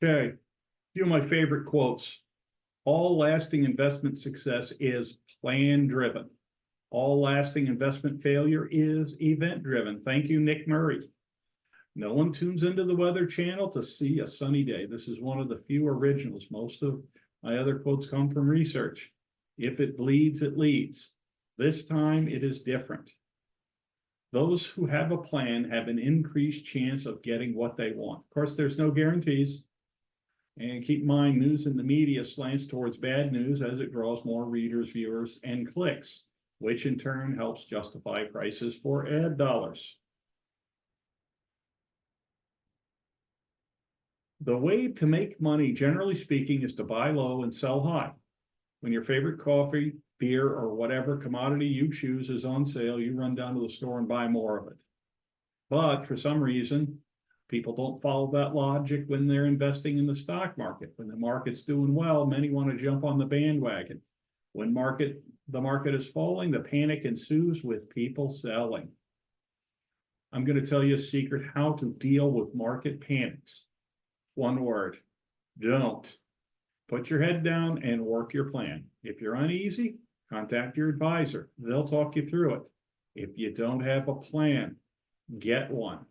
Okay, a few of my favorite quotes. All lasting investment success is plan driven. All lasting investment failure is event driven. Thank you, Nick Murray. No one tunes into the Weather Channel to see a sunny day. This is one of the few originals. Most of my other quotes come from research. If it bleeds, it leads. This time it is different. Those who have a plan have an increased chance of getting what they want. Of course, there's no guarantees. And keep in mind, news in the media slants towards bad news as it draws more readers, viewers, and clicks, which in turn helps justify prices for ad dollars. The way to make money, generally speaking, is to buy low and sell high. When your favorite coffee, beer, or whatever commodity you choose is on sale, you run down to the store and buy more of it. But for some reason, people don't follow that logic when they're investing in the stock market. When the market's doing well, many want to jump on the bandwagon. When the market is falling, the panic ensues with people selling. I'm going to tell you a secret how to deal with market panics. One word: don't. Put your head down and work your plan. If you're uneasy, contact your advisor. They'll talk you through it. If you don't have a plan, get one.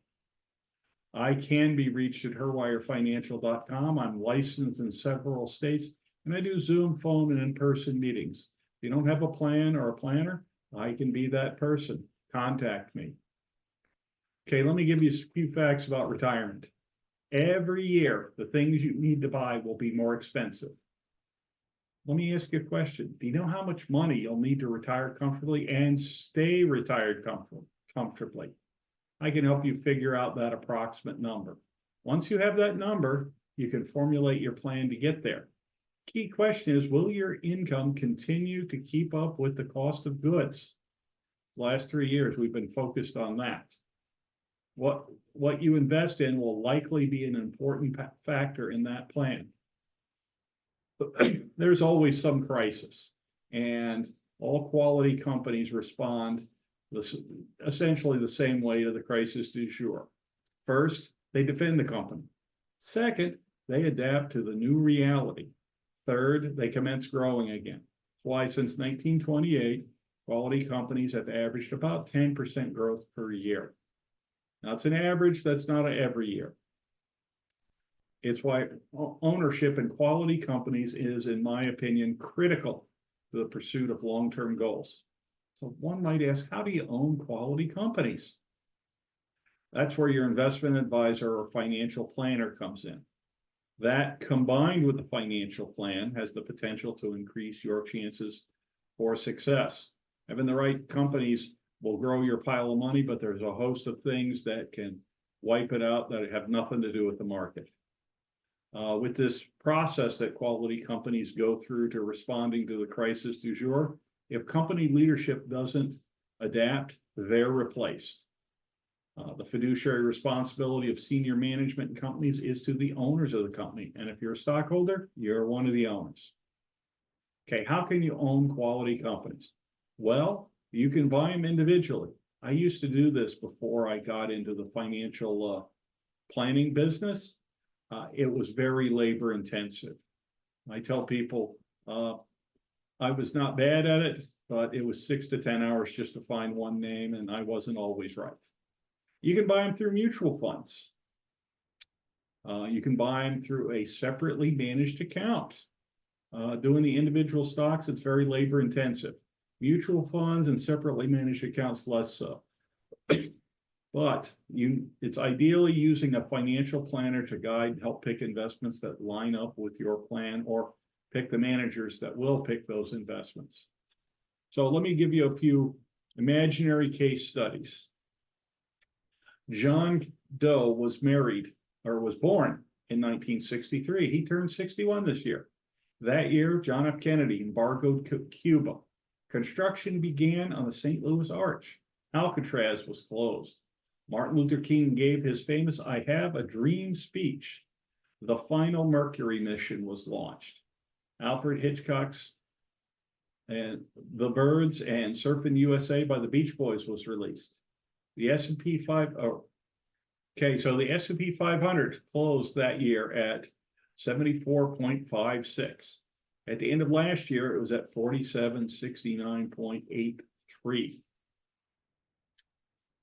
I can be reached at herwirefinancial.com. I'm licensed in several states, and I do Zoom, phone, and in-person meetings. If you don't have a plan or a planner, I can be that person. Contact me. Okay, let me give you a few facts about retirement. Every year, the things you need to buy will be more expensive. Let me ask you a question. Do you know how much money you'll need to retire comfortably and stay retired comfortably? I can help you figure out that approximate number. Once you have that number, you can formulate your plan to get there. Key question is, will your income continue to keep up with the cost of goods? The last 3 years, we've been focused on that. What you invest in will likely be an important factor in that plan. But there's always some crisis, and all quality companies respond essentially the same way to the crisis du jour. First, they defend the company. Second, they adapt to the new reality. Third, they commence growing again. That's why since 1928, quality companies have averaged about 10% growth per year. Now, it's an average, that's not every year. It's why ownership in quality companies is, in my opinion, critical to the pursuit of long-term goals. So one might ask, how do you own quality companies? That's where your investment advisor or financial planner comes in. That, combined with the financial plan, has the potential to increase your chances for success. Having the right companies will grow your pile of money, but there's a host of things that can wipe it out that have nothing to do with the market. With this process that quality companies go through to responding to the crisis du jour, if company leadership doesn't adapt, they're replaced. The fiduciary responsibility of senior management in companies is to the owners of the company. And if you're a stockholder, you're one of the owners. Okay, how can you own quality companies? Well, you can buy them individually. I used to do this before I got into the financial planning business. It was very labor intensive. I tell people I was not bad at it, but it was 6 to 10 hours just to find one name, and I wasn't always right. You can buy them through mutual funds. You can buy them through a separately managed account. Doing the individual stocks, it's very labor intensive. Mutual funds and separately managed accounts, less so. But it's ideally using a financial planner to guide and help pick investments that line up with your plan, or pick the managers that will pick those investments. So let me give you a few imaginary case studies. John Doe was born in 1963. He turned 61 this year. That year, John F. Kennedy embargoed Cuba. Construction began on the St. Louis Arch. Alcatraz was closed. Martin Luther King gave his famous "I Have a Dream" speech. The final Mercury mission was launched. Alfred Hitchcock's and The Byrds and Surfin' USA by the Beach Boys was released. The S&P 500 closed that year at 74.56. At the end of last year, it was at 4769.83.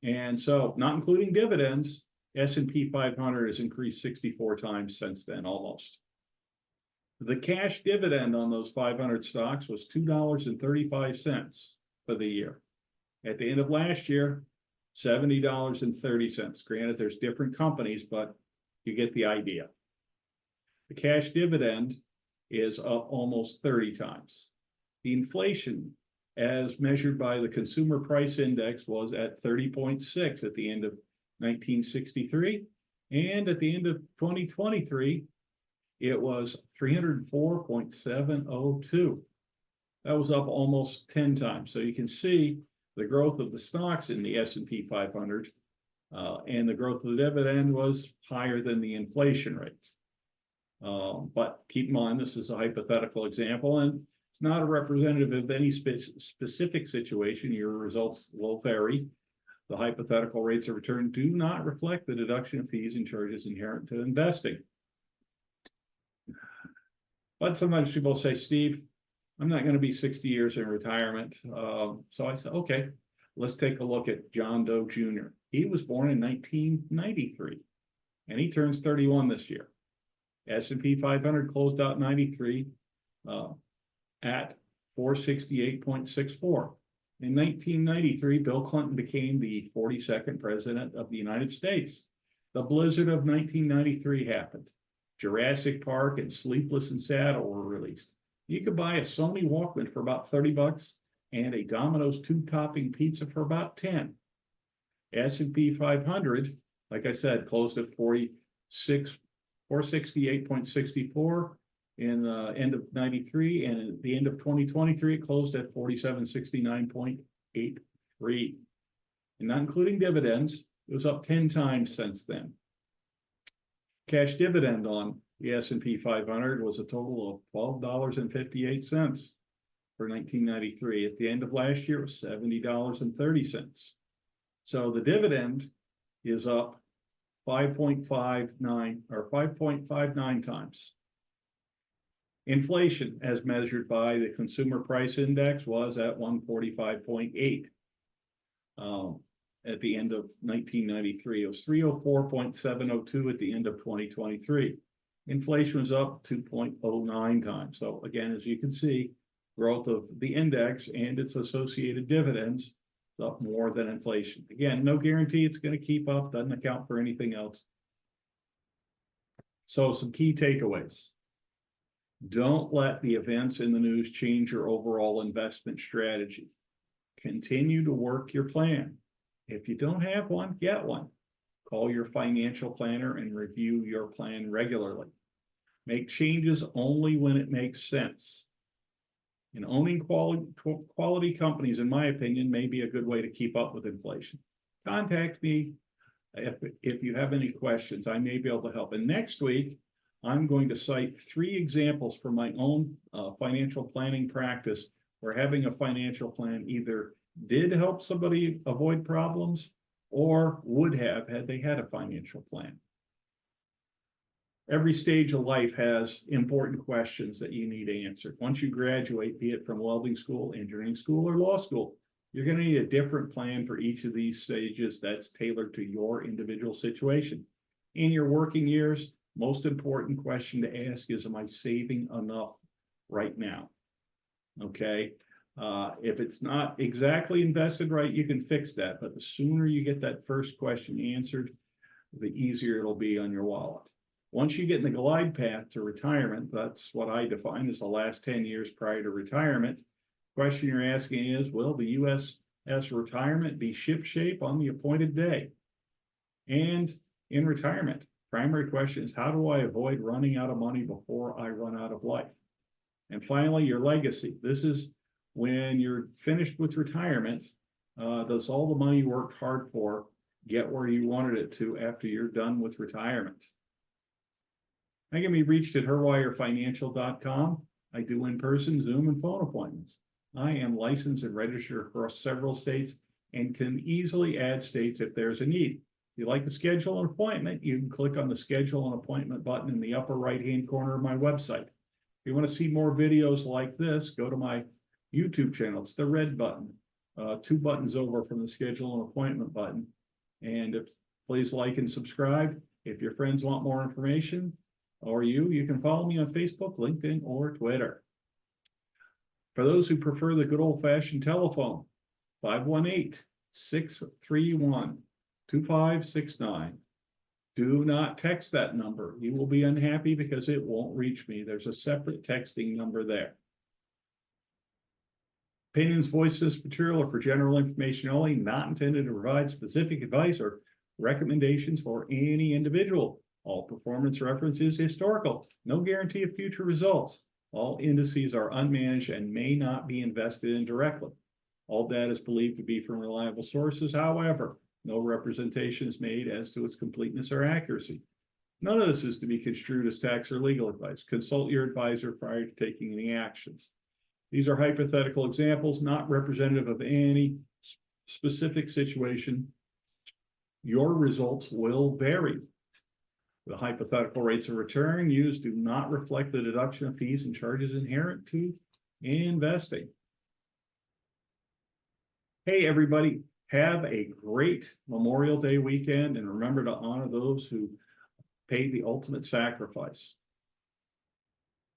And so, not including dividends, S&P 500 has increased 64 times since then, almost. The cash dividend on those 500 stocks was $2.35 for the year. At the end of last year, $70.30. Granted, there's different companies, but you get the idea. The cash dividend is up almost 30 times. The inflation, as measured by the Consumer Price Index, was at 30.6 at the end of 1963, and at the end of 2023, it was 304.702. That was up almost 10 times. So you can see the growth of the stocks in the S&P 500, and the growth of the dividend was higher than the inflation rate. But keep in mind, this is a hypothetical example, and it's not a representative of any specific situation. Your results will vary. The hypothetical rates of return do not reflect the deduction of fees and charges inherent to investing. But sometimes people say, Steve, I'm not going to be 60 years in retirement. So I said, okay, let's take a look at John Doe Jr. He was born in 1993, and he turns 31 this year. S&P 500 closed out 93 at 468.64. In 1993, Bill Clinton became the 42nd president of the United States. The blizzard of 1993 happened. Jurassic Park and Sleepless in Seattle were released. You could buy a Sony Walkman for about 30 bucks and a Domino's two-topping pizza for about 10. S&P 500, like I said, closed at 468.64 in the end of 93, and at the end of 2023, it closed at 4769.83. And not including dividends, it was up 10 times since then. Cash dividend on the S&P 500 was a total of $12.58 for 1993. At the end of last year, it was $70.30. So the dividend is up 5.59 times. Inflation, as measured by the Consumer Price Index, was at 145.8. At the end of 1993, it was 304.702 at the end of 2023. Inflation was up 2.09 times. So again, as you can see, growth of the index and its associated dividends is up more than inflation. Again, no guarantee it's going to keep up, doesn't account for anything else. So some key takeaways. Don't let the events in the news change your overall investment strategy. Continue to work your plan. If you don't have one, get one. Call your financial planner and review your plan regularly. Make changes only when it makes sense. And owning quality companies, in my opinion, may be a good way to keep up with inflation. Contact me if you have any questions. I may be able to help. And next week, I'm going to cite 3 examples from my own financial planning practice where having a financial plan either did help somebody avoid problems or would have had they had a financial plan. Every stage of life has important questions that you need answered. Once you graduate, be it from welding school, engineering school, or law school, you're going to need a different plan for each of these stages that's tailored to your individual situation. In your working years, most important question to ask is, am I saving enough right now? Okay. If it's not exactly invested right, you can fix that. But the sooner you get that first question answered, the easier it'll be on your wallet. Once you get in the glide path to retirement, that's what I define as the last 10 years prior to retirement. The question you're asking is, will the USS retirement be shipshape on the appointed day? And in retirement, primary question is, how do I avoid running out of money before I run out of life? And finally, your legacy. This is when you're finished with retirement, does all the money you worked hard for get where you wanted it to after you're done with retirement? I can be reached at herwirefinancial.com. I do in-person, Zoom, and phone appointments. I am licensed and registered across several states and can easily add states if there's a need. If you like to schedule an appointment, you can click on the schedule an appointment button in the upper right-hand corner of my website. If you want to see more videos like this, go to my YouTube channel. It's the red button, 2 buttons over from the schedule an appointment button. And please like and subscribe. If your friends want more information, or you can follow me on Facebook, LinkedIn, or Twitter. For those who prefer the good old-fashioned telephone, 518-631-2569. Do not text that number. You will be unhappy because it won't reach me. There's a separate texting number there. Opinions voiced in this material are for general information only, not intended to provide specific advice or recommendations for any individual. All performance reference is historical. No guarantee of future results. All indices are unmanaged and may not be invested in directly. All data is believed to be from reliable sources. However, no representation is made as to its completeness or accuracy. None of this is to be construed as tax or legal advice. Consult your advisor prior to taking any actions. These are hypothetical examples, not representative of any specific situation. Your results will vary. The hypothetical rates of return used do not reflect the deduction of fees and charges inherent to investing. Hey, everybody, have a great Memorial Day weekend, and remember to honor those who paid the ultimate sacrifice.